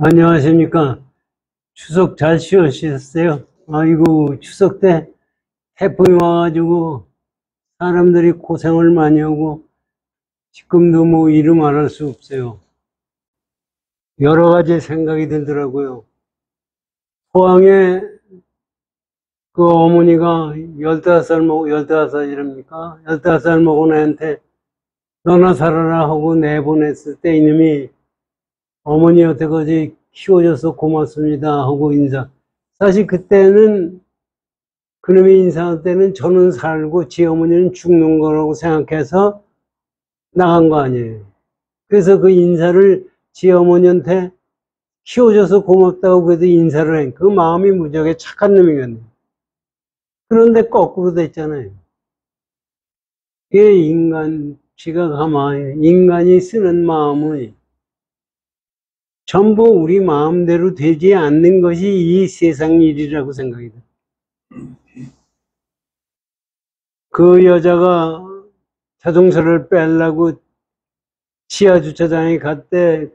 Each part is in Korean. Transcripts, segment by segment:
안녕하십니까. 추석 잘 쉬으셨어요? 아이고, 추석 때 태풍이 와가지고 사람들이 고생을 많이 하고 지금도 뭐 이루 말할 수 없어요. 여러 가지 생각이 들더라고요. 포항에 그 어머니가 15살 먹고, 15살이랍니까? 15살 먹은 애한테 너나 살아라 하고 내보냈을 때 이놈이 어머니 여태까지 키워줘서 고맙습니다 하고 인사. 사실 그때는 그놈이 인사할 때는 저는 살고 지 어머니는 죽는 거라고 생각해서 나간 거 아니에요. 그래서 그 인사를 지 어머니한테 키워줘서 고맙다고 그래도 인사를 해. 그 마음이 무지하게 착한 놈이겠네. 그런데 거꾸로 됐잖아요. 이게 지가 가만히, 인간이 쓰는 마음은 전부 우리 마음대로 되지 않는 것이 이 세상 일이라고 생각이 돼요. 그 여자가 자동차를 빼려고 지하 주차장에 갔대.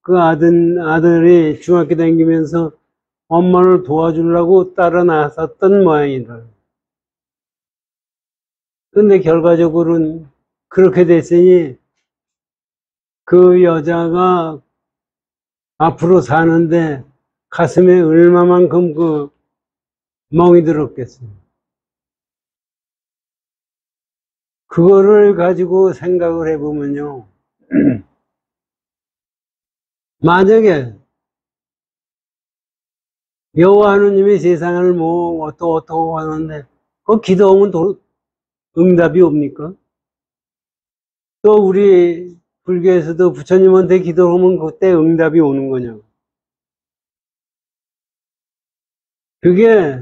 그 아들이 중학교 다니면서 엄마를 도와주려고 따라 나섰던 모양이다. 근데 결과적으로는 그렇게 됐으니 그 여자가 앞으로 사는데 가슴에 얼마만큼 그 멍이 들었겠어요. 그거를 가지고 생각을 해보면요. 만약에 여호와 하느님이 세상을 뭐 어떠고 하는데 그 기도하면 응답이 옵니까? 또 우리 불교에서도 부처님한테 기도하면 그때 응답이 오는 거냐고. 그게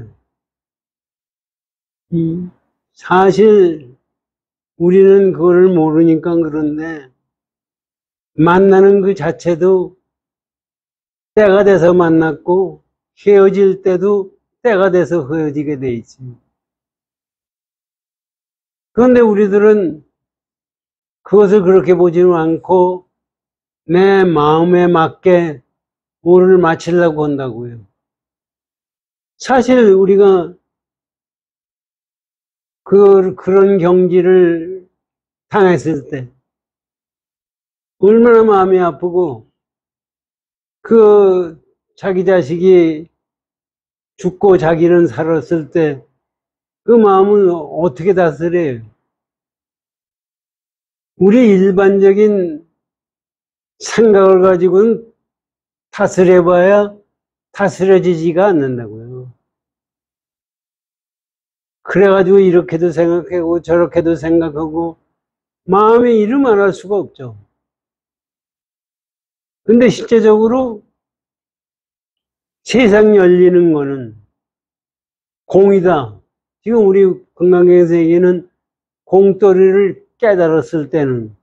사실 우리는 그거를 모르니까 그런데 만나는 그 자체도 때가 돼서 만났고 헤어질 때도 때가 돼서 헤어지게 돼 있지. 그런데 우리들은 그것을 그렇게 보지는 않고 내 마음에 맞게 뭐를 마치려고 한다고요. 사실 우리가 그런 경지를 당했을 때 얼마나 마음이 아프고 그 자기 자식이 죽고 자기는 살았을 때 그 마음은 어떻게 다스려요? 우리 일반적인 생각을 가지고는 다스려봐야 다스려지지가 않는다고요. 그래가지고 이렇게도 생각하고 저렇게도 생각하고 마음이 이루 말할 수가 없죠. 근데 실제적으로 세상 열리는 거는 공이다. 지금 우리 건강경에서 얘기는 공돌이를 깨달았을 때는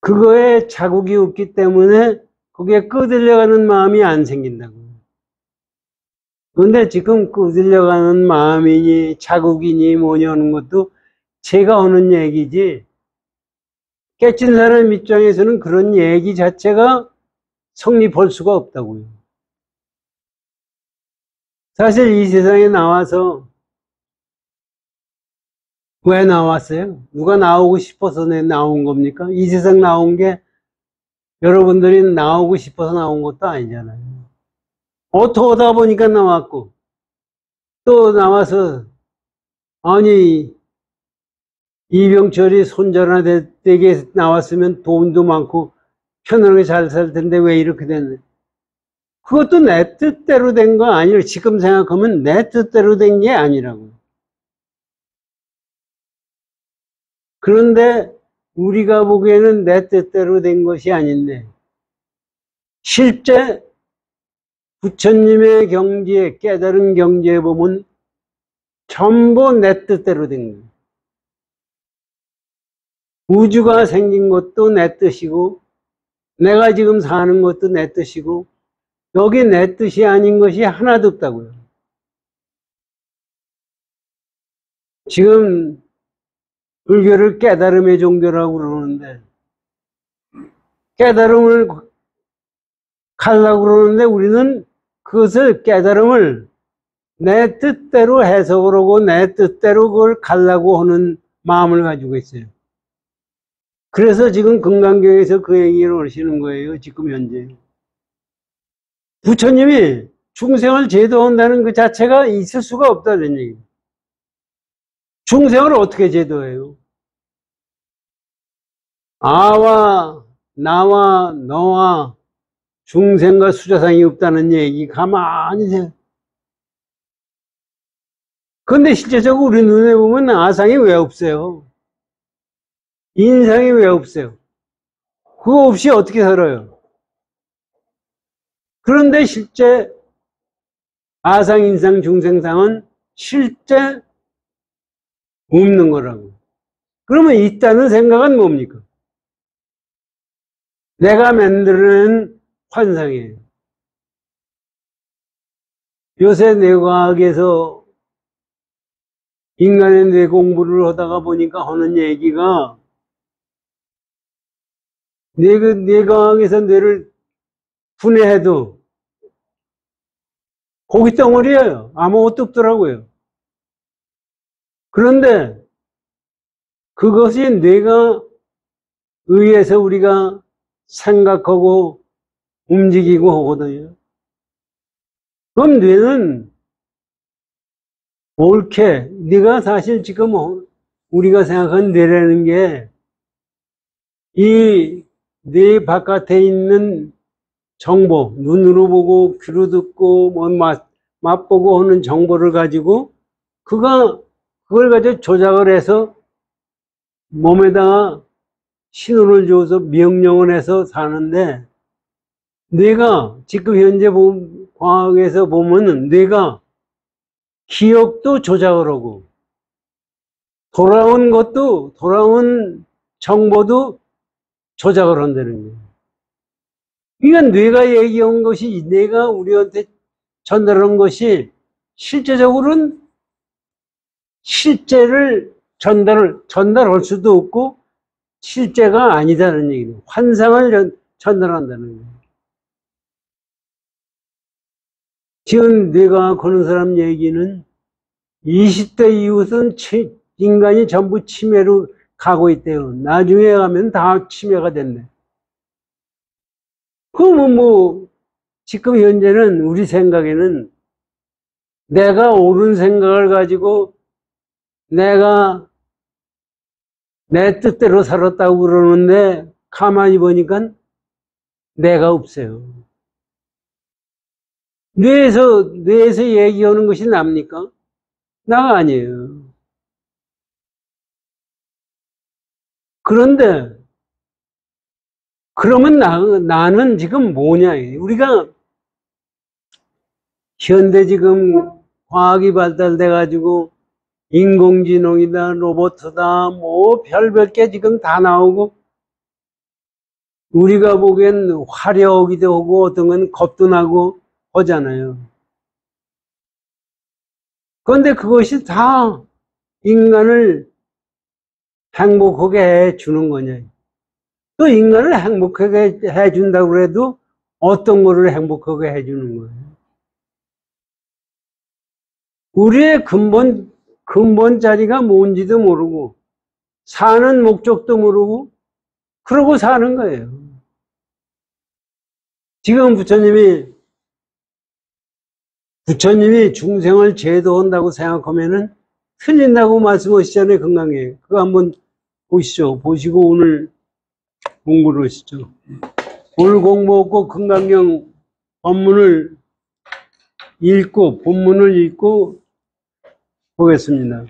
그거에 자국이 없기 때문에 그게 끄들려가는 마음이 안 생긴다고. 그런데 지금 끄들려가는 마음이니 자국이니 뭐니 하는 것도 제가 하는 얘기지 깨친 사람 입장에서는 그런 얘기 자체가 성립할 수가 없다고요. 사실 이 세상에 나와서 왜 나왔어요? 누가 나오고 싶어서 나온 겁니까? 이 세상 나온 게 여러분들이 나오고 싶어서 나온 것도 아니잖아요. 어떠다 보니까 나왔고 또 나와서 아니 이병철이 손자나 되게 나왔으면 돈도 많고 편안하게 잘 살 텐데 왜 이렇게 됐네. 그것도 내 뜻대로 된 거 아니에요. 지금 생각하면 내 뜻대로 된 게 아니라고. 그런데 우리가 보기에는 내 뜻대로 된 것이 아닌데 실제 부처님의 경지에 깨달은 경지에 보면 전부 내 뜻대로 된 거예요. 우주가 생긴 것도 내 뜻이고 내가 지금 사는 것도 내 뜻이고 여기 내 뜻이 아닌 것이 하나도 없다고요. 지금 불교를 깨달음의 종교라고 그러는데 깨달음을 가려고 그러는데 우리는 그것을 깨달음을 내 뜻대로 해석을 하고 내 뜻대로 그걸 가려고 하는 마음을 가지고 있어요. 그래서 지금 금강경에서 그 얘기를 하시는 거예요. 지금 현재. 부처님이 중생을 제도한다는 그 자체가 있을 수가 없다는 얘기예요. 중생을 어떻게 제도해요? 아와 나와 너와 중생과 수자상이 없다는 얘기 가만히 세. 그런데 실제적으로 우리 눈에 보면 아상이 왜 없어요? 인상이 왜 없어요? 그거 없이 어떻게 살아요? 그런데 실제 아상, 인상, 중생상은 실제 없는 거라고. 그러면 있다는 생각은 뭡니까? 내가 만드는 환상이에요. 요새 뇌과학에서 인간의 뇌 공부를 하다가 보니까 하는 얘기가 뇌과학에서 뇌를 분해해도 고기 덩어리예요. 아무것도 없더라고요. 그런데 그것이 뇌가 의해서 우리가 생각하고 움직이고 하거든요. 그럼 뇌는 옳게, 뇌가 사실 지금 우리가 생각한 뇌라는 게 이 뇌 바깥에 있는 정보, 눈으로 보고 귀로 듣고 뭐 맛보고 하는 정보를 가지고 그걸 가지고 조작을 해서 몸에다가 신호를 줘서 명령을 해서 사는데 뇌가 지금 현재 과학에서 보면은 뇌가 기억도 조작을 하고 돌아온 정보도 조작을 한다는 거예요. 그러니까 뇌가 얘기한 것이 뇌가 우리한테 전달한 것이 실제적으로는 실제를 전달할 수도 없고 실제가 아니다는 얘기예요. 환상을 전달한다는 거예요. 지금 뇌가 거는 사람 얘기는 20대 이후선 인간이 전부 치매로 가고 있대요. 나중에 가면 다 치매가 됐네. 그러면 지금 현재는 우리 생각에는 내가 옳은 생각을 가지고 내가 내 뜻대로 살았다고 그러는데 가만히 보니까 내가 없어요. 뇌에서 얘기하는 것이 납니까? 나가 아니에요. 그런데 그러면 나는 지금 뭐냐? 우리가 현대 지금 과학이 발달돼 가지고 인공지능이다, 로봇이다, 뭐 별별 게 지금 다 나오고 우리가 보기엔 화려하기도 하고 어떤 건 겁도 나고 하잖아요. 그런데 그것이 다 인간을 행복하게 해주는 거냐. 또 인간을 행복하게 해준다고 해도 어떤 거를 행복하게 해주는 거예요. 우리의 근본 자리가 뭔지도 모르고 사는 목적도 모르고 그러고 사는 거예요. 지금 부처님이 중생을 제도한다고 생각하면은 틀린다고 말씀하시잖아요, 건강에. 그거 한번 보시죠. 보시고 오늘 공부를 하시죠. 오늘 공부하고 건강경 본문을 읽고 보겠습니다.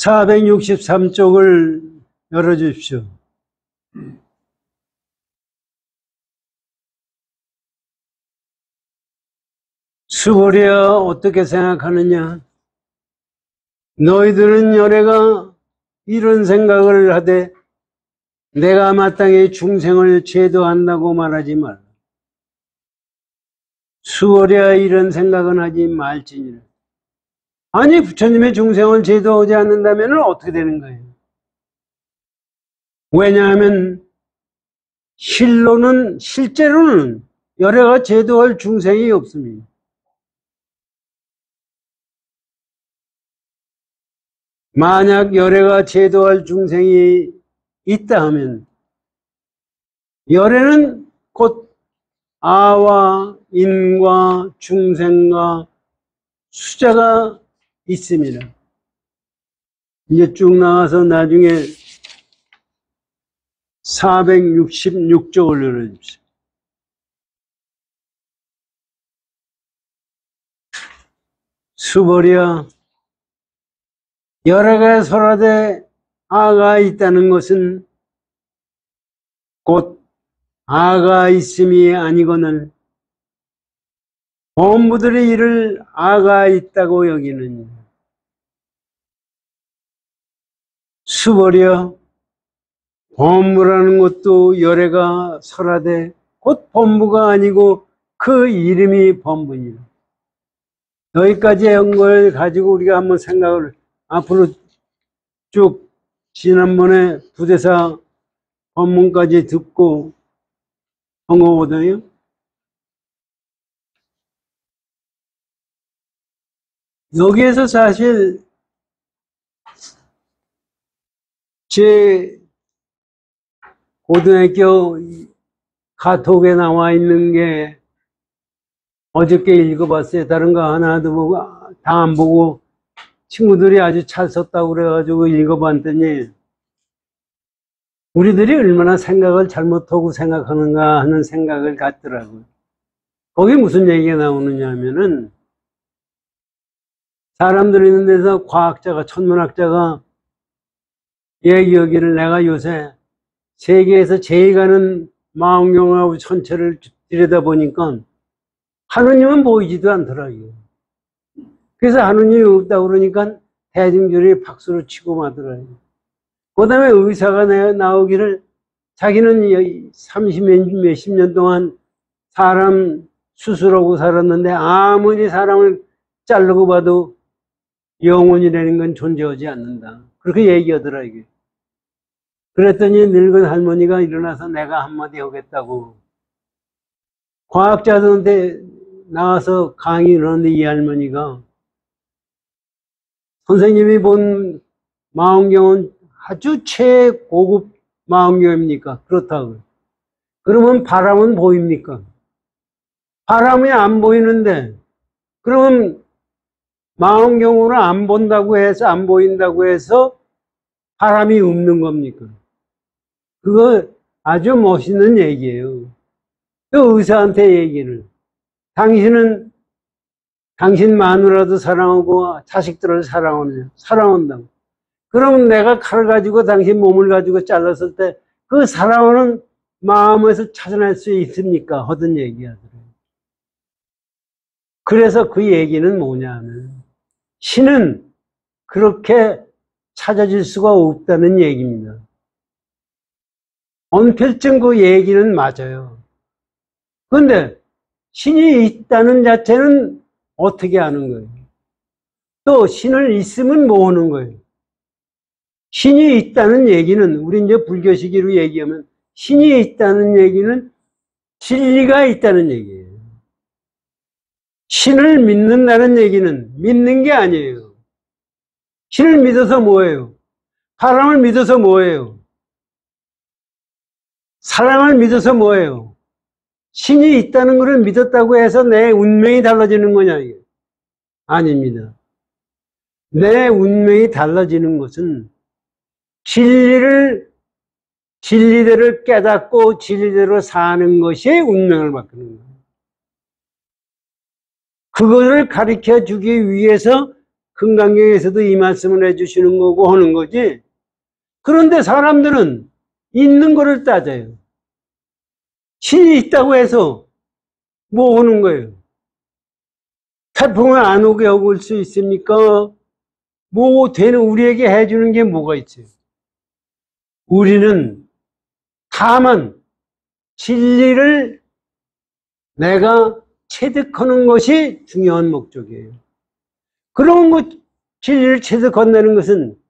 (463쪽을) 열어주십시오. 수고리야 어떻게 생각하느냐? 너희들은 열애가 이런 생각을 하되 내가 마땅히 중생을 제도한다고 말하지 말라. 수월이야 이런 생각은 하지 말지니라. 아니 부처님의 중생을 제도하지 않는다면 어떻게 되는 거예요? 왜냐하면 실제로는 열애가 제도할 중생이 없습니다. 만약 열애가 제도할 중생이 있다 하면 열애는 곧 아와 인과 중생과 수자가 있습니다. 이제 쭉 나가서 나중에 466쪽을 열어주십시오. 수벌이야 열애가 설하되 아가 있다는 것은 곧 아가 있음이 아니거늘 범부들의 일을 아가 있다고 여기느니라. 수벌이여 범부라는 것도 열애가 설하되 곧 범부가 아니고 그 이름이 범부니라. 여기까지 한 걸 가지고 우리가 한번 생각을 앞으로 쭉 지난번에 부대사 법문까지 듣고 한 거거든요. 여기에서 사실 제 고등학교 카톡에 나와 있는 게 어저께 읽어봤어요. 다른 거 하나도 보고 다 안 보고 친구들이 아주 잘 썼다고 그래가지고 읽어봤더니 우리들이 얼마나 생각을 잘못하고 생각하는가 하는 생각을 갖더라고요. 거기 무슨 얘기가 나오느냐 하면은 사람들이 있는 데서 과학자가 천문학자가 얘기하기를 내가 요새 세계에서 제일 가는 망원경하고 천체를 들여다보니까 하느님은 보이지도 않더라고요. 그래서 하느님이 없다고 그러니까 대중들이 박수를 치고 마더라고요. 그 다음에 의사가 나오기를 자기는 30 몇십 년 동안 사람 수술하고 살았는데 아무리 사람을 자르고 봐도 영혼이라는 건 존재하지 않는다. 그렇게 얘기하더라고요. 그랬더니 늙은 할머니가 일어나서 내가 한마디 하겠다고. 과학자들한테 나와서 강의를 하는데 이 할머니가 선생님이 본 망원경은 아주 최고급 망원경입니까? 그렇다고요. 그러면 바람은 보입니까? 바람이 안 보이는데 그러면 망원경으로 안 본다고 해서 안 보인다고 해서 바람이 없는 겁니까? 그거 아주 멋있는 얘기예요. 또 의사한테 얘기를 당신은 당신 마누라도 사랑하고 자식들을 사랑한다고. 그럼 내가 칼을 가지고 당신 몸을 가지고 잘랐을 때 그 사랑하는 마음에서 찾아낼 수 있습니까? 하던 얘기하더래요. 그래서 그 얘기는 뭐냐면 신은 그렇게 찾아질 수가 없다는 얘기입니다. 언필증 그 얘기는 맞아요. 그런데 신이 있다는 자체는 어떻게 아는 거예요? 또 신을 있으면 뭐 하는 거예요? 신이 있다는 얘기는 우리 이제 불교시기로 얘기하면 신이 있다는 얘기는 진리가 있다는 얘기예요. 신을 믿는다는 얘기는 믿는 게 아니에요. 신을 믿어서 뭐예요? 바람을 믿어서 뭐예요? 사랑을 믿어서 뭐예요? 신이 있다는 것을 믿었다고 해서 내 운명이 달라지는 거냐 이게? 아닙니다. 내 운명이 달라지는 것은 진리대로 깨닫고 진리대로 사는 것이 운명을 바꾸는 거예요. 그것을 가르쳐 주기 위해서 금강경에서도 이 말씀을 해주시는 거고 하는 거지. 그런데 사람들은 있는 거를 따져요. 신이 있다고 해서 뭐 하는 거예요? 태풍을 안 오게 하고 올 수 있습니까? 뭐 되는 우리에게 해주는 게 뭐가 있어요? 우리는 다만 진리를 내가 체득하는 것이 중요한 목적이에요. 그런 것, 진리를 체득한다는 것은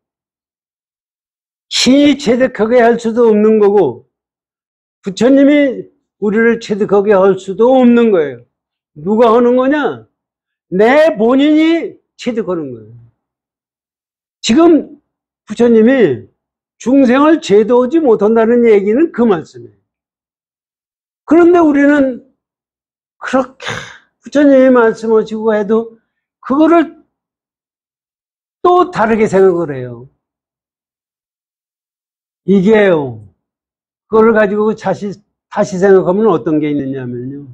신이 체득하게 할 수도 없는 거고 부처님이 우리를 체득하게 할 수도 없는 거예요. 누가 하는 거냐? 내 본인이 체득하는 거예요. 지금 부처님이 중생을 제도하지 못한다는 얘기는 그 말씀이에요. 그런데 우리는 그렇게 부처님이 말씀하시고 해도 그거를 또 다르게 생각을 해요. 이게요. 그거를 가지고 다시 생각하면 어떤 게 있느냐면요.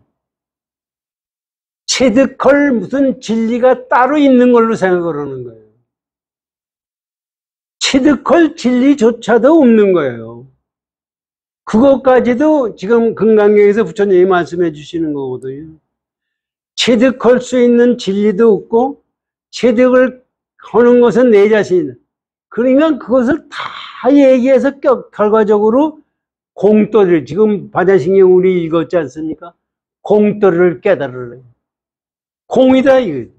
체득할 무슨 진리가 따로 있는 걸로 생각을 하는 거예요. 체득할 진리조차도 없는 거예요. 그것까지도 지금 금강경에서 부처님이 말씀해 주시는 거거든요. 체득할 수 있는 진리도 없고 체득을 하는 것은 내 자신이다. 그러니까 그것을 다 얘기해서 결과적으로 공떠를, 지금 반야신경 우리 읽었지 않습니까? 공떠를 깨달으래. 공이다 이거지.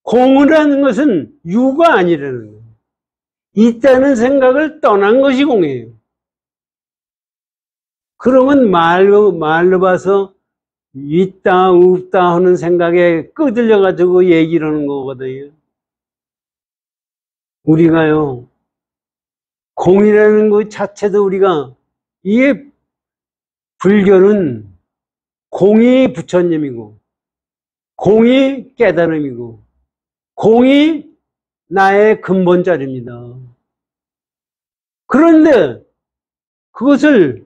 공이라는 것은 유가 아니라는 거예요. 있다는 생각을 떠난 것이 공이에요. 그러면 말로 봐서 있다 없다 하는 생각에 끄들려 가지고 얘기를 하는 거거든요. 우리가요, 공이라는 것 자체도 우리가, 이게 불교는 공이 부처님이고 공이 깨달음이고 공이 나의 근본 자리입니다. 그런데 그것을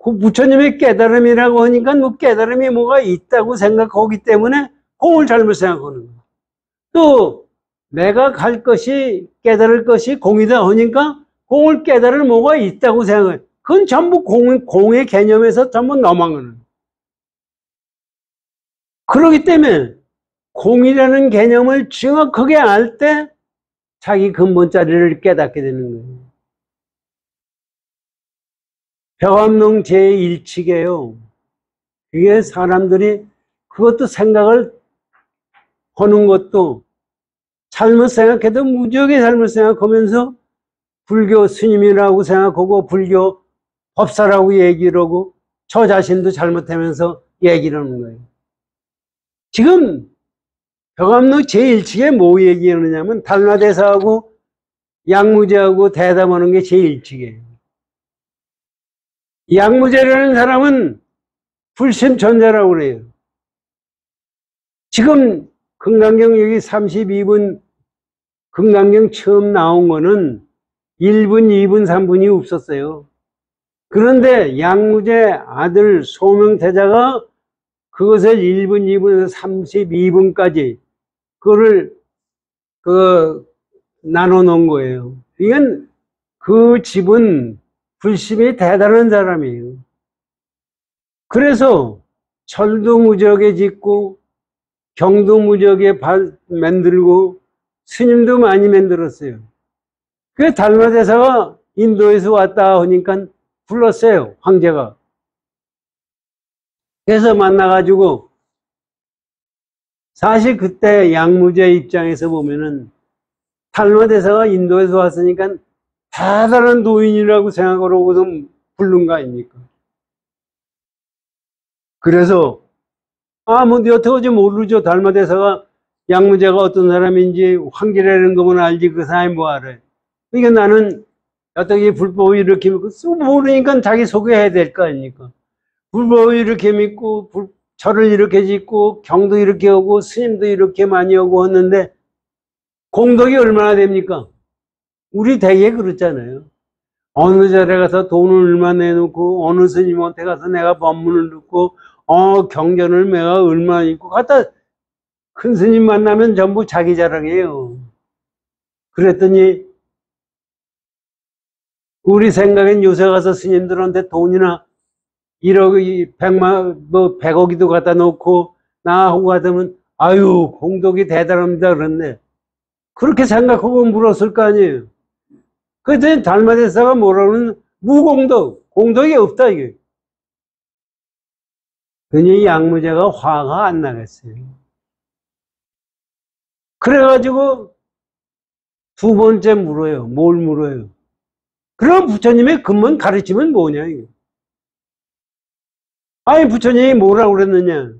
그 부처님의 깨달음이라고 하니까 뭐 깨달음이 뭐가 있다고 생각하기 때문에 공을 잘못 생각하는 거예요. 또 내가 갈 것이, 깨달을 것이 공이다 하니까 공을 깨달을 뭐가 있다고 생각해요. 그건 전부 공의 개념에서 전부 넘어가는 거예요. 그렇기 때문에 공이라는 개념을 정확하게 알 때 자기 근본 자리를 깨닫게 되는 거예요. 벽암농 제1칙이에요. 그게 사람들이 그것도 생각을 하는 것도 잘못 생각해도 무지하게 잘못 생각하면서 불교 스님이라고 생각하고 불교 법사라고 얘기를 하고 저 자신도 잘못하면서 얘기를 하는 거예요. 지금 벽암농 제1칙에 뭐 얘기하느냐면 달마대사하고 양무제하고 대담하는 게 제1칙이에요. 양무제라는 사람은 불심천자라고 그래요. 지금 금강경 여기 32분 금강경 처음 나온 거는 1분, 2분, 3분이 없었어요. 그런데 양무제 아들 소명태자가 그것을 1분, 2분에서 32분까지 그거를 나눠 놓은 거예요. 이건 그 집은 불심이 대단한 사람이에요. 그래서 철도 무지하게 짓고 경도 무지하게 만들고 스님도 많이 만들었어요. 그 달마대사가 인도에서 왔다 하니까 불렀어요, 황제가. 그래서 만나가지고 사실 그때 양무제 입장에서 보면은 달마대사가 인도에서 왔으니까 대단한 도인이라고 생각을 하고서 부른 거 아닙니까? 그래서 뭐 여태까지 모르죠. 달마대사가 양무제가 어떤 사람인지 황제라는 거면 알지 그 사람이 뭐 알아요. 그러니까 나는 어떻게 불법을 이렇게 믿고 모르니까 자기 소개해야 될 거 아닙니까? 불법을 이렇게 믿고 절을 이렇게 짓고 경도 이렇게 하고 스님도 이렇게 많이 하고 했는데 공덕이 얼마나 됩니까? 우리 대개 그렇잖아요. 어느 절에 가서 돈을 얼마 내놓고 어느 스님한테 가서 내가 법문을 듣고 경전을 내가 얼마 읽고 갖다 큰 스님 만나면 전부 자기 자랑이에요. 그랬더니 우리 생각엔 요새 가서 스님들한테 돈이나 1억, 100만, 100억이도 갖다 놓고 나하고 가다면 아유 공덕이 대단합니다 그랬네. 그렇게 생각하고 물었을 거 아니에요. 그랬더니 달마대사가 뭐라 그러는, 무공덕, 공덕이 없다, 이게. 그러니 양무제가 화가 안 나겠어요. 그래가지고 두 번째 물어요. 뭘 물어요? 그럼 부처님의 근본 가르침은 뭐냐, 이게. 아니, 부처님이 뭐라고 그랬느냐.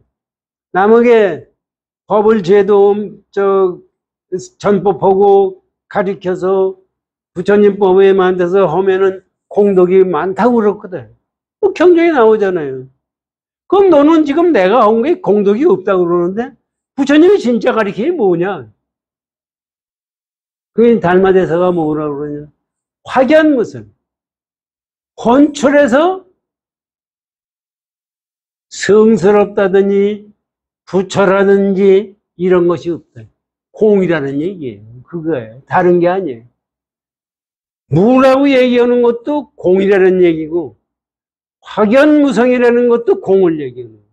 남에게 법을 제도, 전법하고 가르쳐서 부처님 법에 만들어서 하면은 공덕이 많다고 그랬거든. 뭐 경전에 나오잖아요. 그럼 너는 지금 내가 한 게 공덕이 없다고 그러는데 부처님이 진짜 가르침이 뭐냐? 그 달마대사가 뭐라고 그러냐? 확연무슨 혼출해서 성스럽다더니 부처라든지 이런 것이 없다. 공이라는 얘기예요. 그거예요. 다른 게 아니에요. 무라고 얘기하는 것도 공이라는 얘기고 확연무성이라는 것도 공을 얘기하는 거예요.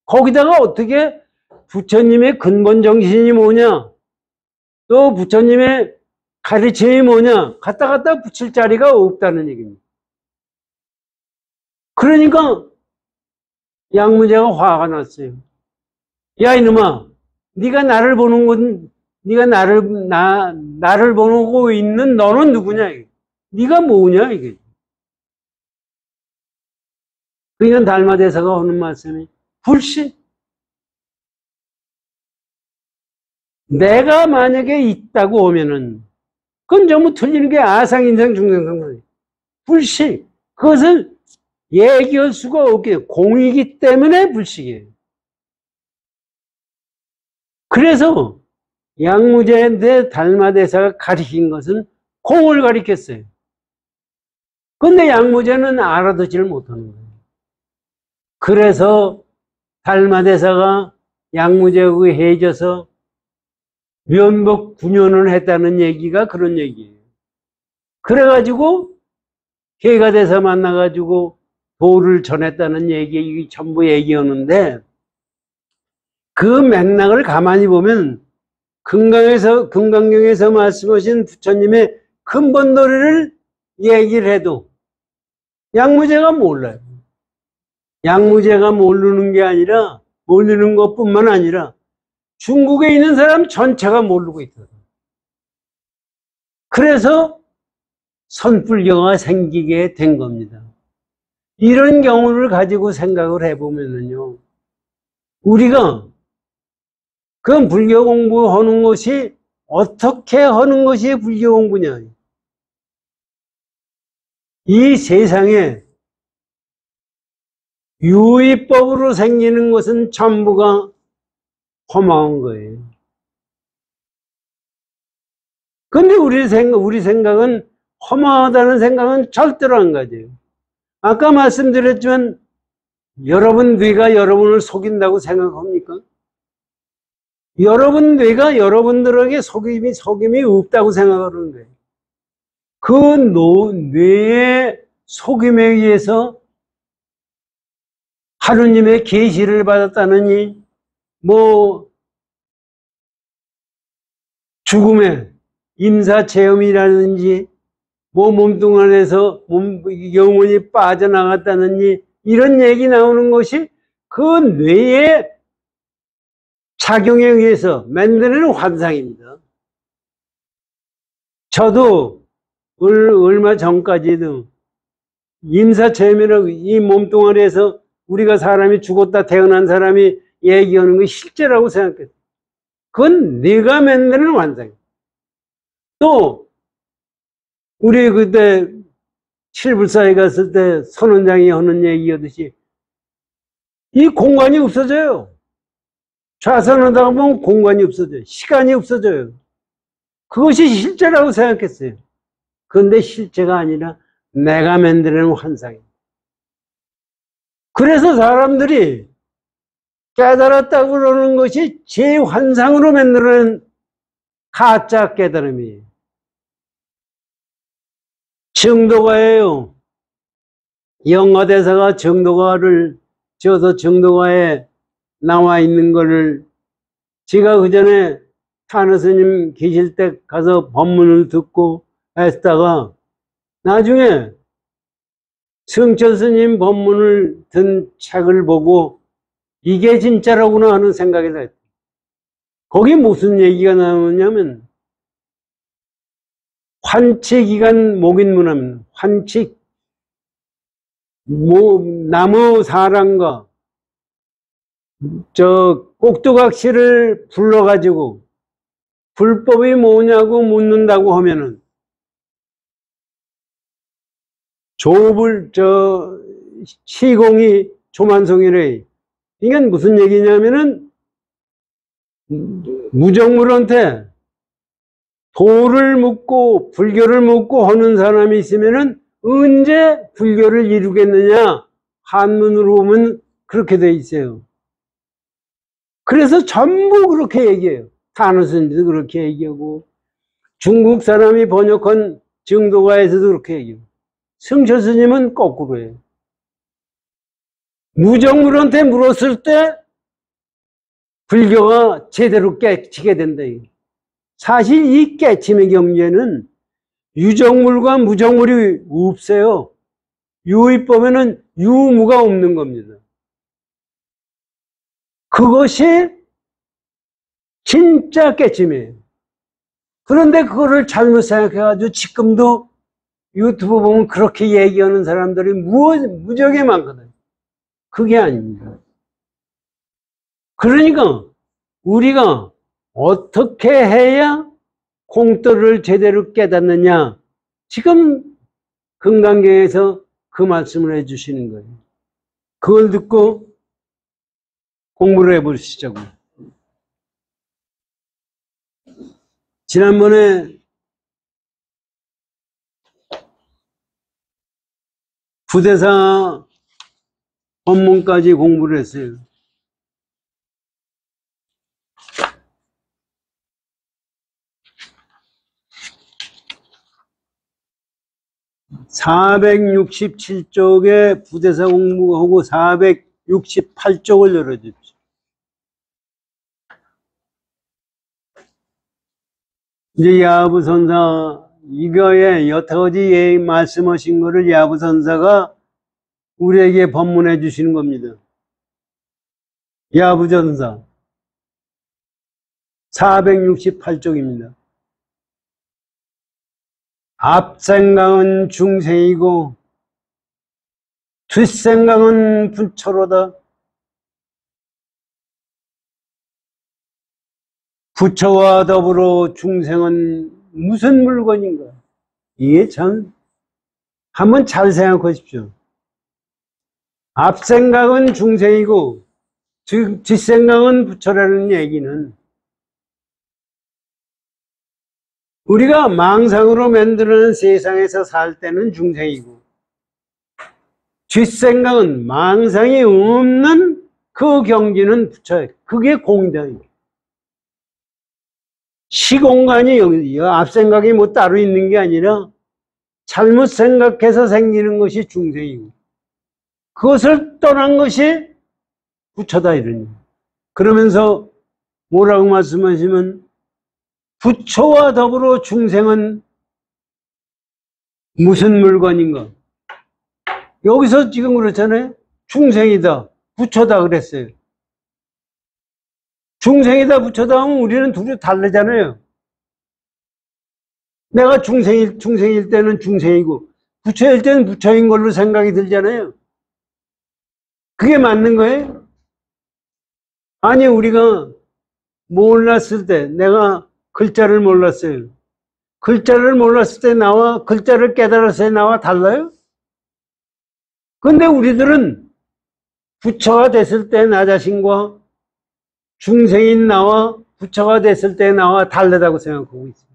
거기다가 어떻게 부처님의 근본 정신이 뭐냐, 또 부처님의 가르침이 뭐냐 갖다 붙일 자리가 없다는 얘기입니다. 그러니까 양무제가 화가 났어요. 야 이놈아, 네가 나를 보는 건, 네가 나를 보고 있는 너는 누구냐, 이게. 네가 뭐냐, 이게. 그러니까 달마대사가 하는 말씀이 불신. 내가 만약에 있다고 하면은 그건 전부 틀리는 게 아상인상 중생상관이에요. 불식. 그것을 얘기할 수가 없게 공이기 때문에 불식이에요. 그래서 양무제인데 달마대사가 가르친 것은 공을 가르쳤어요. 근데 양무제는 알아듣지를 못하는 거예요. 그래서 달마대사가 양무제하고 헤어져서 면목 9년을 했다는 얘기가 그런 얘기예요. 그래가지고 해가 돼서 만나가지고 도를 전했다는 얘기 전부 얘기하는데 그 맥락을 가만히 보면 금강경에서 말씀하신 부처님의 근본도리를 얘기를 해도 양무제가 몰라요. 양무제가 모르는 게 아니라 모르는 것뿐만 아니라 중국에 있는 사람 전체가 모르고 있어요. 그래서 선불교가 생기게 된 겁니다. 이런 경우를 가지고 생각을 해보면요, 우리가 그 불교 공부하는 것이 어떻게 하는 것이 불교 공부냐. 이 세상에 유의법으로 생기는 것은 전부가 허망한 거예요. 근데 우리 생각은 허망하다는 생각은 절대로 안 가져요. 아까 말씀드렸지만 여러분 뇌가 여러분을 속인다고 생각합니까? 여러분 뇌가 여러분들에게 속임이 없다고 생각하는 거예요. 그 뇌의 속임에 의해서 하느님의 계시를 받았다느니 뭐 죽음의 임사체험이라든지 뭐 몸뚱아리에서 영혼이 빠져나갔다느니 이런 얘기 나오는 것이 그 뇌의 작용에 의해서 만드는 환상입니다. 저도 얼마 전까지도 임사체험이라고 이 몸뚱아리에서 우리가 사람이 죽었다 태어난 사람이 얘기하는 게 실제라고 생각했어요. 그건 네가 만드는 환상이에요. 또 우리 그때 칠불사에 갔을 때 선원장이 하는 얘기하듯이 이 공간이 없어져요. 좌선하다가 보면 공간이 없어져요. 시간이 없어져요. 그것이 실제라고 생각했어요. 그런데 실제가 아니라 내가 만드는 환상이에요. 그래서 사람들이 깨달았다고 그러는 것이 제 환상으로 만드는 가짜 깨달음이에요. 정도가예요. 영화대사가 정도가를 지어서 정도가에 나와 있는 거를 제가 그 전에 탄원 스님 계실 때 가서 법문을 듣고 했다가 나중에 승철 스님 법문을 든 책을 보고 이게 진짜라구나 하는 생각이 들었어요. 거기 무슨 얘기가 나오냐면 환치기간 목인문화입니다. 환치 나무 사람과 꼭두각시를 불러가지고 불법이 뭐냐고 묻는다고 하면은 시공이 조만송이래. 이건 무슨 얘기냐면은 무정물한테 도를 묻고 불교를 묻고 하는 사람이 있으면은 언제 불교를 이루겠느냐? 한문으로 보면 그렇게 돼 있어요. 그래서 전부 그렇게 얘기해요. 탄원스님도 그렇게 얘기하고 중국 사람이 번역한 증도가에서도 그렇게 얘기해요. 승철 스님은 거꾸로 해요. 무정물한테 물었을 때 불교가 제대로 깨치게 된다. 사실 이 깨침의 경계는 유정물과 무정물이 없어요. 유의법에는 유무가 없는 겁니다. 그것이 진짜 깨침이에요. 그런데 그거를 잘못 생각해가지고 지금도 유튜브 보면 그렇게 얘기하는 사람들이 무지하게 많거든요. 그게 아닙니다. 그러니까 우리가 어떻게 해야 공도를 제대로 깨닫느냐? 지금 금강경에서 그 말씀을 해주시는 거예요. 그걸 듣고 공부를 해보시자고요. 지난번에 부대사 법문까지 공부를 했어요. (467쪽에) 부대사 공부하고 468쪽을 열어주십시오. 이제 야부선사 이거에 여태까지 말씀하신 거를 야부선사가 우리에게 법문해 주시는 겁니다. 야부전사 468쪽입니다. 앞생각은 중생이고 뒷생각은 부처로다. 부처와 더불어 중생은 무슨 물건인가? 이게 참 한번 잘 생각하십시오. 앞생각은 중생이고 뒷생각은 부처라는 얘기는 우리가 망상으로 만드는 세상에서 살 때는 중생이고 뒷생각은 망상이 없는 그 경지는 부처예요. 그게 공덕이에요. 시공간이 여기 앞생각이 뭐 따로 있는 게 아니라 잘못 생각해서 생기는 것이 중생이고 그것을 떠난 것이 부처다 이러니. 그러면서 뭐라고 말씀하시면 부처와 더불어 중생은 무슨 물건인가? 여기서 지금 그렇잖아요. 중생이다, 부처다 그랬어요. 중생이다, 부처다 하면 우리는 둘이 다르잖아요. 내가 중생일 때는 중생이고 부처일 때는 부처인 걸로 생각이 들잖아요. 그게 맞는 거예요? 아니, 우리가 몰랐을 때, 내가 글자를 몰랐어요. 글자를 몰랐을 때 나와 글자를 깨달았을 때 나와 달라요? 근데 우리들은 부처가 됐을 때 나 자신과 중생인 나와 부처가 됐을 때 나와 다르다고 생각하고 있어요.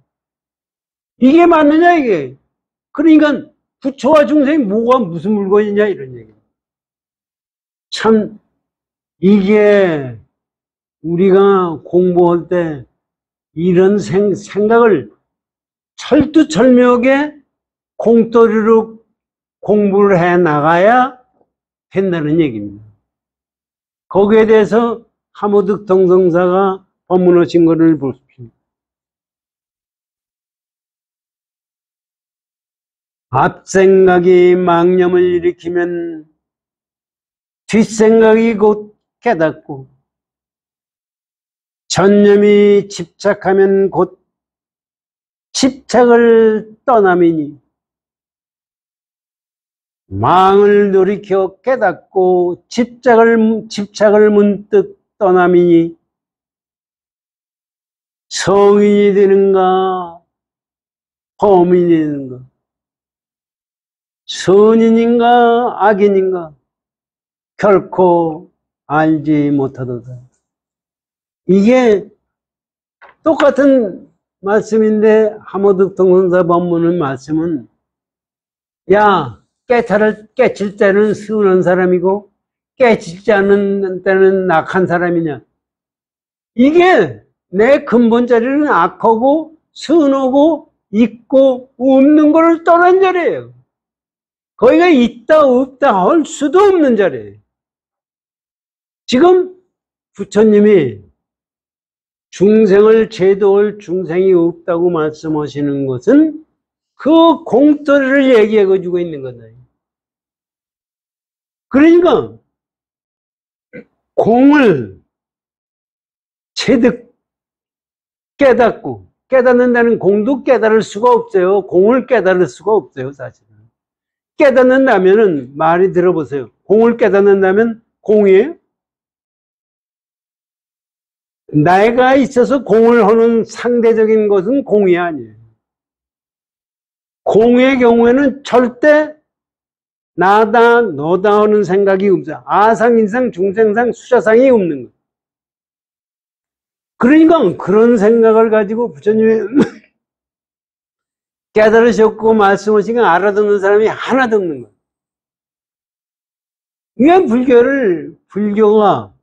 이게 맞느냐 이게? 그러니까 부처와 중생이 뭐가 무슨 물건이냐 이런 얘기예요. 참 이게 우리가 공부할 때 이런 생각을 철두철미하게 공돌이로 공부를 해 나가야 된다는 얘기입니다. 거기에 대해서 하모득 동성사가 법문하신 것을 보십시오. 앞생각이 망념을 일으키면 뒷생각이 곧 깨닫고, 전념이 집착하면 곧 집착을 떠남이니, 망을 돌이켜 깨닫고 집착을 문득 떠남이니, 성인이 되는가 범인이 되는가, 선인인가 악인인가 결코 알지 못하도다. 이게 똑같은 말씀인데 하모드 동선사 법문의 말씀은, 야, 깨탈을 깨칠 때는 순한 사람이고 깨치지 않는 때는 악한 사람이냐. 이게 내 근본 자리는 악하고 선하고 있고 없는 것을 떠난 자리예요. 거기가 있다 없다 할 수도 없는 자리예요. 지금 부처님이 중생을 제도할 중생이 없다고 말씀하시는 것은 그 공터를 얘기해 가지고 있는 거다. 그러니까 공을 체득 깨닫고, 깨닫는다는 공도 깨달을 수가 없어요. 공을 깨달을 수가 없어요, 사실은. 깨닫는다면은, 말이 들어보세요. 공을 깨닫는다면 공이에요? 내가 있어서 공을 하는 상대적인 것은 공이 아니에요. 공의 경우에는 절대 나다, 너다 하는 생각이 없어요. 아상, 인상, 중생상, 수자상이 없는 거예요. 그러니까 그런 생각을 가지고 부처님이 깨달으셨고 말씀하신 거 알아듣는 사람이 하나도 없는 거예요. 이게 불교가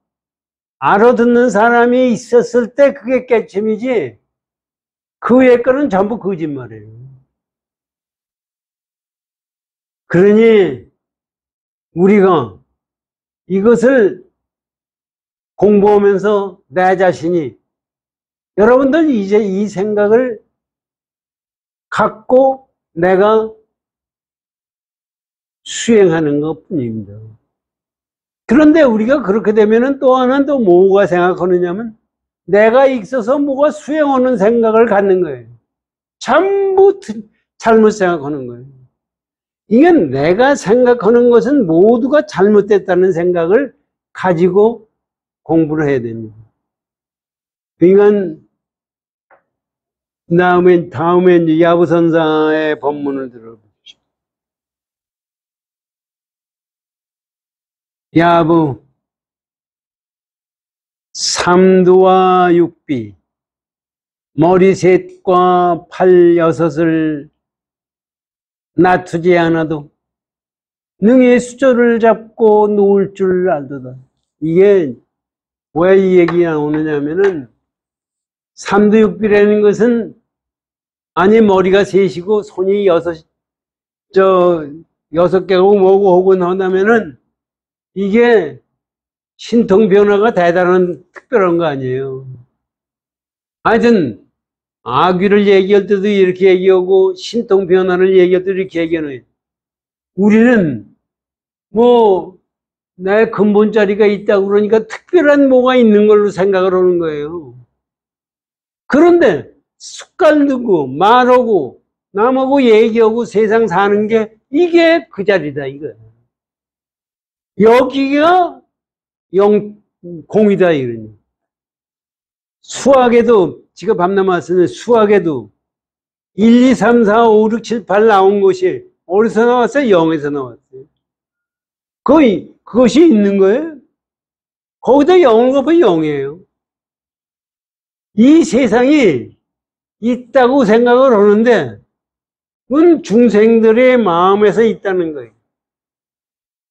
알아듣는 사람이 있었을 때 그게 깨침이지, 그 외의 거는 전부 거짓말이에요. 그러니 우리가 이것을 공부하면서 내 자신이, 여러분들 이제 이 생각을 갖고 내가 수행하는 것 뿐입니다. 그런데 우리가 그렇게 되면은 또 하나는 또 뭐가 생각하느냐면, 내가 있어서 뭐가 수행하는 생각을 갖는 거예요. 전부 잘못 생각하는 거예요. 이게 내가 생각하는 것은 모두가 잘못됐다는 생각을 가지고 공부를 해야 됩니다. 그러니까 다음에 이제 야부선사의 법문을 들어보십시오. 야부 삼두와 육비 머리 셋과 팔 여섯을 낮추지 않아도 능히 수저를 잡고 놓을 줄 알도다. 이게 왜 이 얘기 나오느냐면은, 삼두육비라는 것은, 아니 머리가 셋이고 손이 여섯 개고 뭐고 혹은 하다면은 이게 신통 변화가 대단한 특별한 거 아니에요. 하여튼 아귀를 얘기할 때도 이렇게 얘기하고 신통 변화를 얘기할 때도 이렇게 얘기하는, 우리는 뭐 내 근본 자리가 있다고 그러니까 특별한 뭐가 있는 걸로 생각을 하는 거예요. 그런데 숟갈 들고 말하고 남하고 얘기하고 세상 사는 게 이게 그 자리다 이거야. 여기가 공이다 이러니. 수학에도, 지금 밤낮 말씀은 수학에도 1, 2, 3, 4, 5, 6, 7, 8 나온 것이 어디서 나왔어요? 0에서 나왔어요. 그것이 있는 거예요. 거기다 0을 곱하면 0이에요. 이 세상이 있다고 생각을 하는데 그건 중생들의 마음에서 있다는 거예요.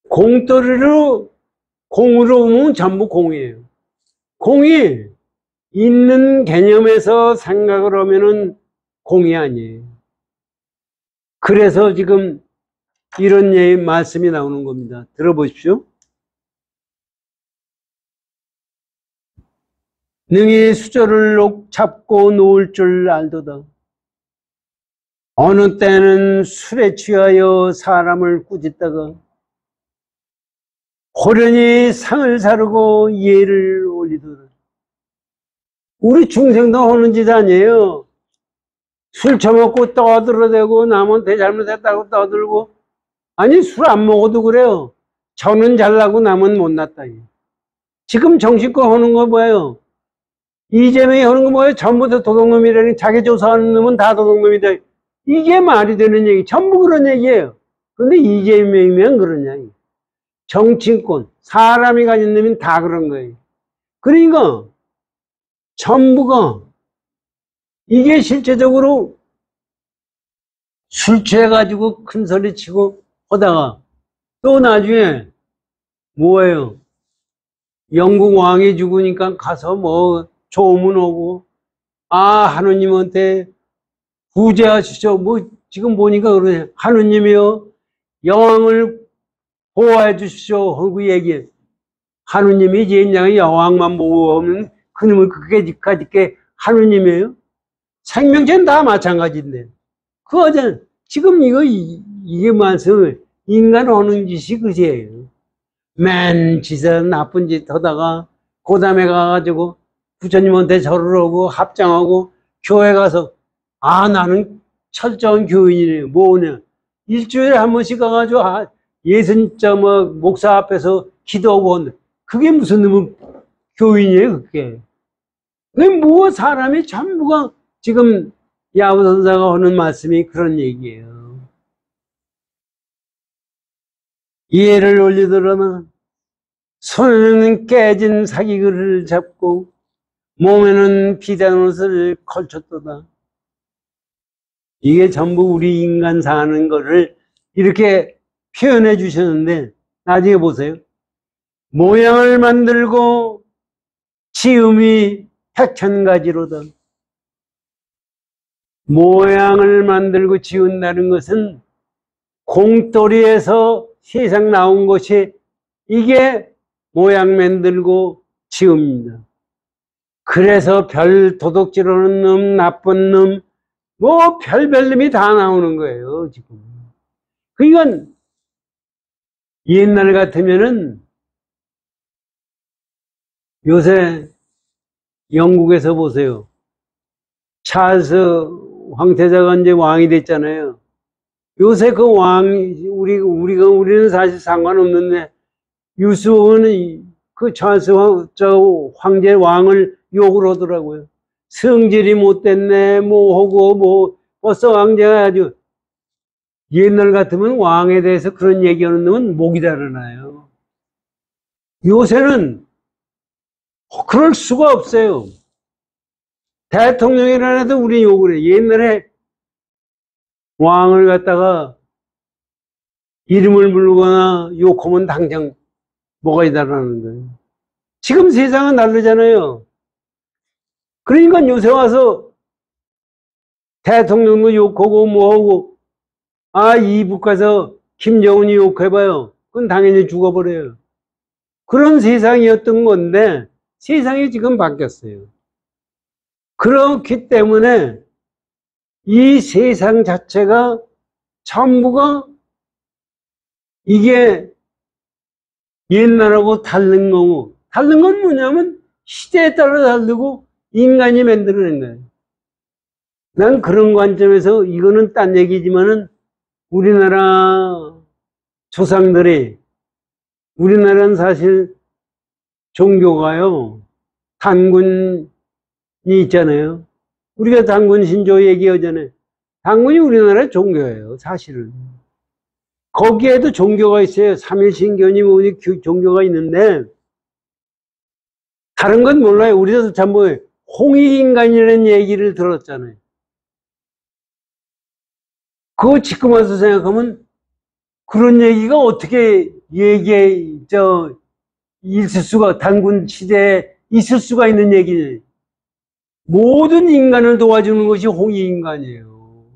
공돌이로, 공으로 보면 전부 공이에요. 공이 있는 개념에서 생각을 하면은 공이 아니에요. 그래서 지금 이런 말씀이 나오는 겁니다. 들어보십시오. 능히 수저를 잡고 놓을 줄 알도다. 어느 때는 술에 취하여 사람을 꾸짖다가 호련히 상을 사르고 예를 올리더라. 우리 중생도 하는 짓 아니에요. 술 처먹고 떠들어대고 남한테 잘못했다고 떠들고. 아니, 술 안 먹어도 그래요. 저는 잘나고 남은 못났다. 지금 정신껏 하는 거 뭐예요? 이재명이 하는 거 뭐예요? 전부 다 도둑놈이라니. 자기 조사하는 놈은 다 도둑놈이다. 이게 말이 되는 얘기. 전부 그런 얘기예요. 근데 이재명이면 그러냐. 정치권, 사람이 가진 놈은 다 그런 거예요. 그러니까 전부가 이게 실제적으로 술 취해가지고 큰 소리 치고 하다가 또 나중에 뭐예요? 영국 왕이 죽으니까 가서 뭐 조문 오고, 아, 하느님한테 구제하시죠. 뭐 지금 보니까 그러네. 하느님이요, 여왕을 보호해 주십시오 하고 얘기해. 하느님이 옛날에 여왕만 보호하면 그놈을 그게까짓게 하느님이에요? 생명체는 다 마찬가지인데. 그 어제 지금 이게 말씀을 인간 하는 짓이 그지예요. 맨 짓에 나쁜 짓 하다가 고담에 가가지고 부처님한테 절을 하고 합장하고 교회 가서, 아, 나는 철저한 교인이네. 뭐냐? 일주일에 한 번씩 가가지고 예순자 뭐 목사 앞에서 기도하고 온다. 그게 무슨 놈의 교인이에요, 그게. 그게 뭐 사람이 전부가 지금 야후선사가 하는 말씀이 그런 얘기예요. 예를 올리더라면 손에는 깨진 사기그릇을 잡고 몸에는 비단 옷을 걸쳤도다. 이게 전부 우리 인간 사는 거를 이렇게 표현해 주셨는데, 나중에 보세요. 모양을 만들고 지음이 백천가지로다. 모양을 만들고 지은다는 것은 공돌이에서 세상 나온 것이 이게 모양 만들고 지읍니다. 그래서 별 도둑질하는 놈, 나쁜 놈, 뭐 별별 놈이 다 나오는 거예요, 지금. 그러니까 옛날 같으면은 요새 영국에서 보세요. 찰스 황태자가 이제 왕이 됐잖아요. 요새 그 우리는 사실 상관없는데, 유수호는 그 찰스 황제 왕을 욕을 하더라고요. 성질이 못됐네, 뭐 하고, 뭐, 벌써 황제가 아주, 옛날 같으면 왕에 대해서 그런 얘기하는 놈은 목이 달아나요. 요새는 그럴 수가 없어요. 대통령이라 해도 우리 욕을 해. 옛날에 왕을 갖다가 이름을 부르거나 욕하면 당장 뭐가 달아나는 거예요. 지금 세상은 다르잖아요. 그러니까 요새 와서 대통령도 욕하고 뭐하고, 아, 이북 가서 김정은이 욕해봐요. 그건 당연히 죽어버려요. 그런 세상이었던 건데 세상이 지금 바뀌었어요. 그렇기 때문에 이 세상 자체가 전부가 이게 옛날하고 다른 거고, 다른 건 뭐냐면 시대에 따라 다르고 인간이 만들어낸 거예요. 난 그런 관점에서, 이거는 딴 얘기지만은 우리나라 조상들이, 우리나라는 사실 종교가요, 단군이 있잖아요. 우리가 단군 신조 얘기하잖아요. 단군이 우리나라의 종교예요, 사실은. 거기에도 종교가 있어요. 삼일신견이 뭐니 종교가 있는데, 다른 건 몰라요. 우리도 전부 홍익인간이라는 얘기를 들었잖아요. 그거 지금 와서 생각하면 그런 얘기가 어떻게 있을 수가, 단군 시대에 있을 수가 있는 얘기예요. 모든 인간을 도와주는 것이 홍익인간이에요.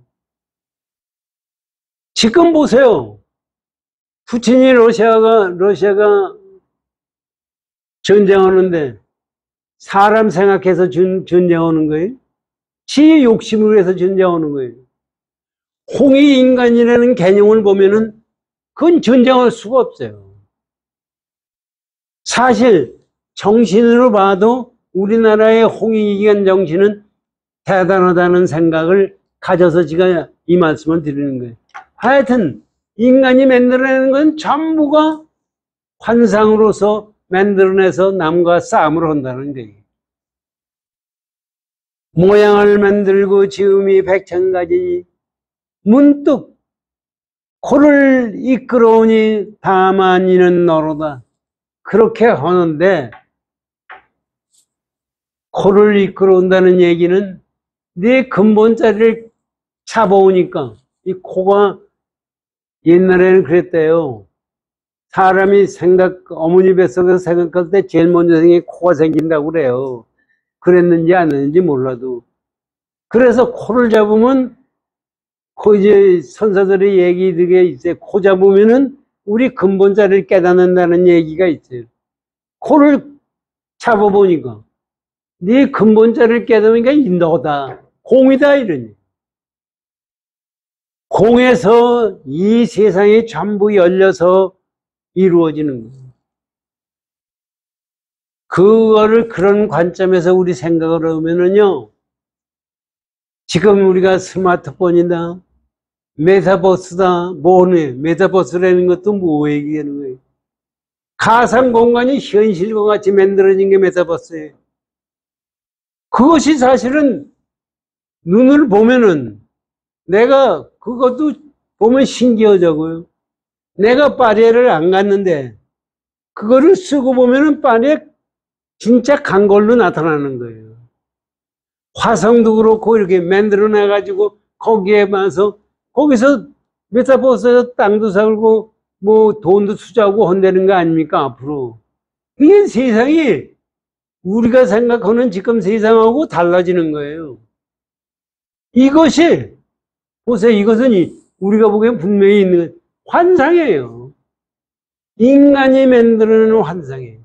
지금 보세요. 푸틴이 러시아가 전쟁하는데 사람 생각해서 전쟁하는 거예요? 지 욕심을 위해서 전쟁하는 거예요. 홍익인간이라는 개념을 보면은 그건 전쟁할 수가 없어요. 사실 정신으로 봐도 우리나라의 홍익인간 정신은 대단하다는 생각을 가져서 제가 이 말씀을 드리는 거예요. 하여튼 인간이 만들어내는 건 전부가 환상으로서 만들어내서 남과 싸움을 한다는 거예요. 모양을 만들고 지음이 백천가지니 문득 코를 이끌어오니 다만 이는 너로다. 그렇게 하는데 코를 이끌어온다는 얘기는 네 근본자리를 잡아오니까 이 코가 옛날에는 그랬대요. 사람이 어머니 뱃속에서 생각할 때 제일 먼저 생긴 코가 생긴다고 그래요. 그랬는지 안 했는지 몰라도. 그래서 코를 잡으면 이제 선사들의 얘기 되게 있어요. 코 잡으면은 우리 근본자리를 깨닫는다는 얘기가 있어요. 코를 잡아보니까 네 근본자리를 깨닫으니까 너다. 공이다 이러니. 공에서 이 세상이 전부 열려서 이루어지는 거예요. 그거를 그런 관점에서 우리 생각을 하면은요, 지금 우리가 스마트폰이다, 메타버스다, 뭐네, 메타버스라는 것도 뭐 얘기하는 거예요? 가상 공간이 현실과 같이 만들어진 게 메타버스예요. 그것이 사실은 눈을 보면은 내가 그것도 보면 신기하자고요. 내가 파리를 안 갔는데 그거를 쓰고 보면은 파리에 진짜 간 걸로 나타나는 거예요. 화성도 그렇고 이렇게 만들어내 가지고 거기에 와서 거기서 메타버스에서 땅도 살고 뭐 돈도 투자하고 한다는 거 아닙니까 앞으로. 이게 세상이 우리가 생각하는 지금 세상하고 달라지는 거예요. 이것이 보세요. 이것은 우리가 보기엔 분명히 있는 환상이에요. 인간이 만들어내는 환상이에요.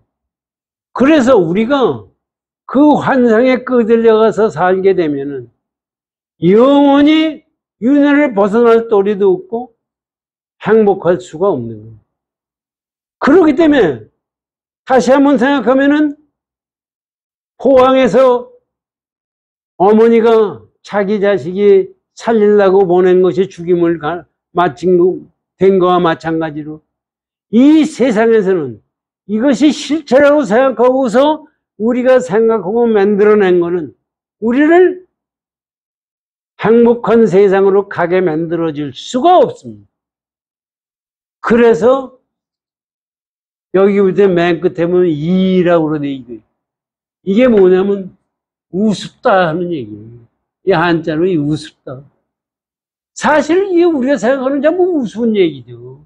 그래서 우리가 그 환상에 끄들려가서 살게 되면은 영원히 윤회를 벗어날 도리도 없고 행복할 수가 없는 거예요. 그렇기 때문에 다시 한번 생각하면은 포항에서 어머니가 자기 자식이 살리려고 보낸 것이 죽임을 된 거와 마찬가지로 이 세상에서는 이것이 실체라고 생각하고서 우리가 생각하고 만들어낸 거는 우리를 행복한 세상으로 가게 만들어줄 수가 없습니다. 그래서 여기부터 맨 끝에 보면 이라고 그러네. 이게 뭐냐면 우습다 하는 얘기예요. 이 한자로 이 우습다. 사실 이게 우리가 생각하는 전부 우스운 얘기죠.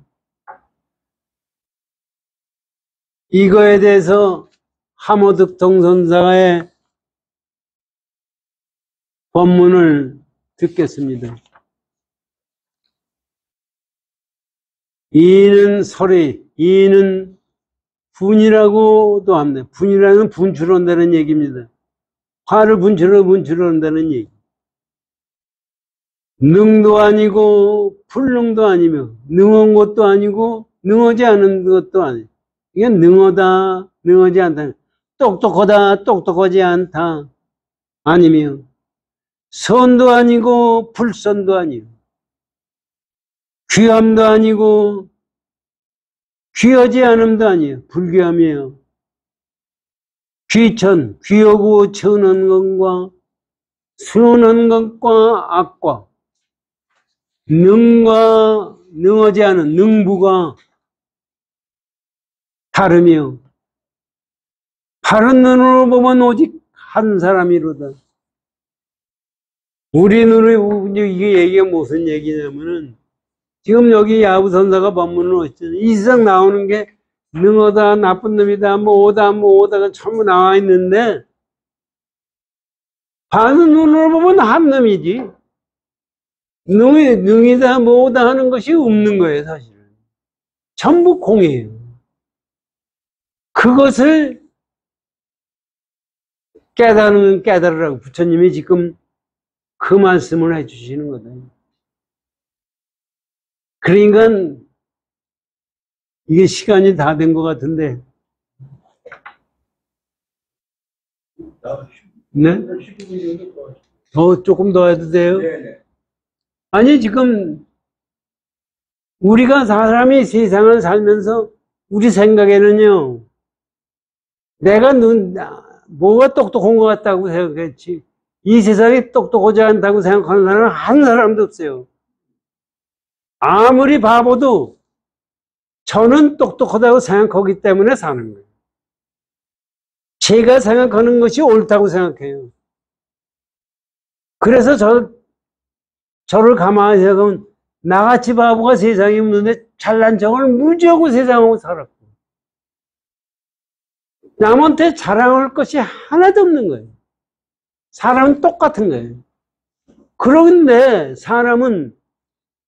이거에 대해서 하모득통 선사의 법문을 듣겠습니다. 이는 설의, 이는 분이라고도 합니다. 분이라는 분출한다는 얘기입니다. 화를 분출한다는 얘기. 능도 아니고 불능도 아니며 능한 것도 아니고 능하지 않은 것도 아니고 이게 능하다, 능하지 않다. 똑똑하다, 똑똑하지 않다. 아니며 선도 아니고 불선도 아니고 귀함도 아니고 귀하지 않음도 아니에요. 불귀함이에요. 귀천, 귀하고 천한 것과 순한 것과 악과 능과 능하지 않은 능부가 다르며 바른 눈으로 보면 오직 한 사람이로다. 우리 눈으로 이게 얘기가 무슨 얘기냐면은 지금 여기 야부선사가 법문을 했잖아요. 이 세상 나오는 게 능하다, 나쁜 놈이다, 뭐다가 전부 나와 있는데 바른 눈으로 보면 한 놈이지. 능이다, 뭐다 하는 것이 없는 거예요, 사실은. 전부 공이에요. 그것을 깨달으라고 부처님이 지금 그 말씀을 해주시는 거다. 그러니까 이게 시간이 다 된 것 같은데. 네? 조금 더 해도 돼요? 아니, 지금 우리가 사람이 세상을 살면서 우리 생각에는요, 내가 뭐가 똑똑한 것 같다고 생각했지. 이 세상에 똑똑하지 않다고 생각하는 사람은 한 사람도 없어요. 아무리 바보도 저는 똑똑하다고 생각하기 때문에 사는 거예요. 제가 생각하는 것이 옳다고 생각해요. 그래서 저를 가만히 생각하면 나같이 바보가 세상에 없는데 잘난 척을 무지하고 세상하고 살았고 남한테 자랑할 것이 하나도 없는 거예요. 사람은 똑같은 거예요. 그런데 사람은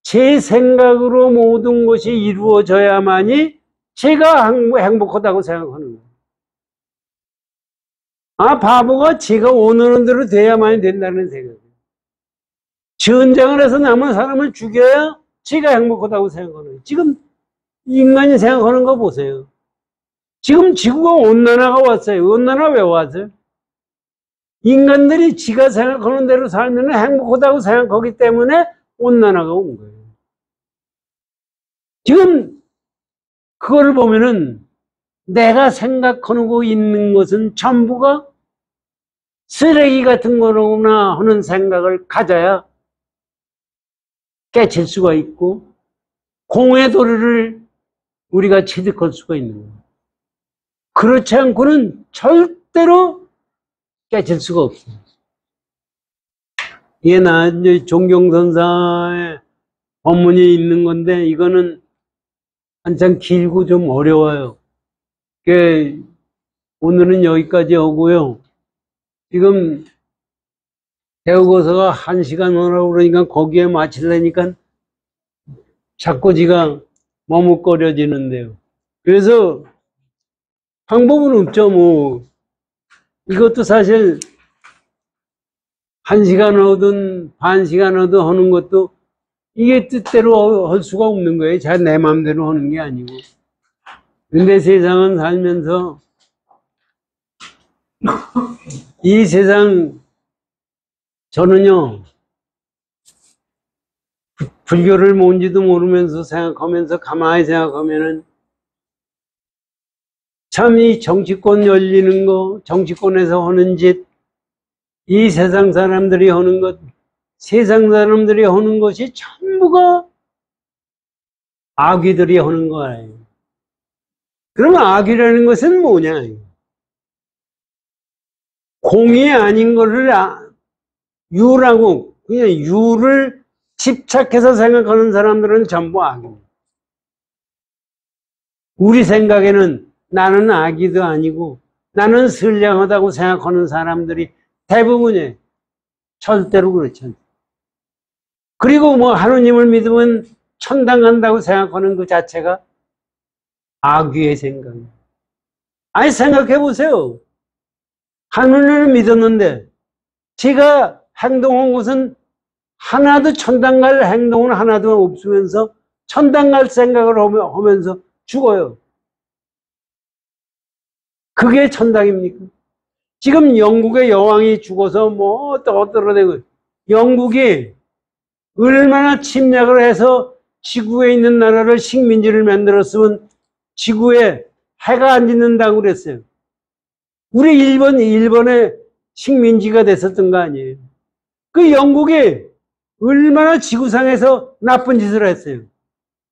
제 생각으로 모든 것이 이루어져야만이 제가 행복하다고 생각하는 거예요. 바보가 제가 원하는 대로 돼야만이 된다는 생각이에요. 전쟁을 해서 남은 사람을 죽여야 제가 행복하다고 생각하는 거예요. 지금 인간이 생각하는 거 보세요. 지금 지구가 온난화가 왔어요. 온난화 왜 왔어요? 인간들이 지가 생각하는 대로 살면 행복하다고 생각하기 때문에 온난화가 온 거예요. 지금 그걸 보면은 내가 생각하고 있는 것은 전부가 쓰레기 같은 거로구나 하는 생각을 가져야 깨칠 수가 있고 공의 도리를 우리가 취득할 수가 있는 거예요. 그렇지 않고는 절대로 깨칠 수가 없어요. 이게 이제 종경선사의 법문이 있는 건데 이거는 한참 길고 좀 어려워요. 오늘은 여기까지 하고요. 지금 배우고서가 1시간 오라고 그러니까 거기에 마치려니까 자꾸 지가 머뭇거려지는데요. 그래서 방법은 없죠. 뭐 이것도 사실 1시간 하든 반시간 하든 하는 것도 이게 뜻대로 할 수가 없는 거예요. 내 마음대로 하는 게 아니고. 근데 세상은 살면서 이 세상 저는요 불교를 뭔지도 모르면서 생각하면서 가만히 생각하면은 참 이 정치권 열리는 거, 정치권에서 하는 짓, 이 세상 사람들이 하는 것, 세상 사람들이 하는 것이 전부가 악귀들이 하는 거예요. 그러면 악이라는 것은 뭐냐? 공이 아닌 거를 유라고 그냥 유를 집착해서 생각하는 사람들은 전부 악입니다. 우리 생각에는 나는 악이도 아니고 나는 선량하다고 생각하는 사람들이 대부분이에요. 절대로 그렇지 않아요. 그리고 뭐 하느님을 믿으면 천당 간다고 생각하는 그 자체가 악귀의 생각이에요. 아니 생각해 보세요. 하느님을 믿었는데 제가 행동한 것은 하나도 천당 갈 행동은 하나도 없으면서 천당 갈 생각을 하면서 죽어요. 그게 천당입니까? 지금 영국의 여왕이 죽어서 뭐 어떠고저떠고 영국이 얼마나 침략을 해서 지구에 있는 나라를 식민지를 만들었으면 지구에 해가 안 짓는다고 그랬어요. 우리 일본의 식민지가 됐었던 거 아니에요. 그 영국이 얼마나 지구상에서 나쁜 짓을 했어요.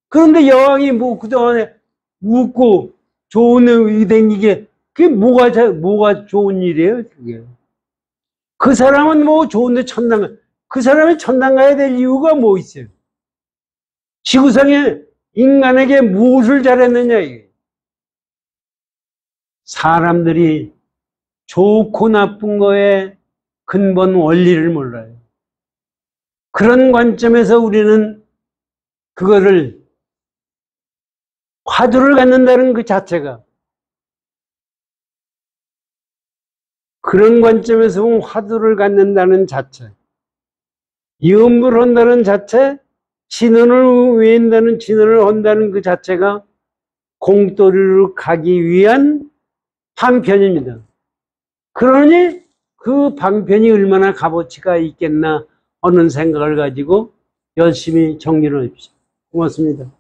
그런데 여왕이 뭐 그동안에 웃고 좋은 의된 그게 뭐가 좋은 일이에요, 그게. 그 사람은 뭐 좋은데 그 사람이 천당 가야 될 이유가 뭐 있어요? 지구상에 인간에게 무엇을 잘했느냐, 이게. 사람들이 좋고 나쁜 거에 근본 원리를 몰라요. 그런 관점에서 우리는 그거를 화두를 갖는다는 그 자체가 그런 관점에서 보면 화두를 갖는다는 자체, 염불한다는 자체, 진언을 외운다는, 진언을 한다는 그 자체가 공돌이로 가기 위한 방편입니다. 그러니 그 방편이 얼마나 값어치가 있겠나 하는 생각을 가지고 열심히 정리를 해주십시오. 고맙습니다.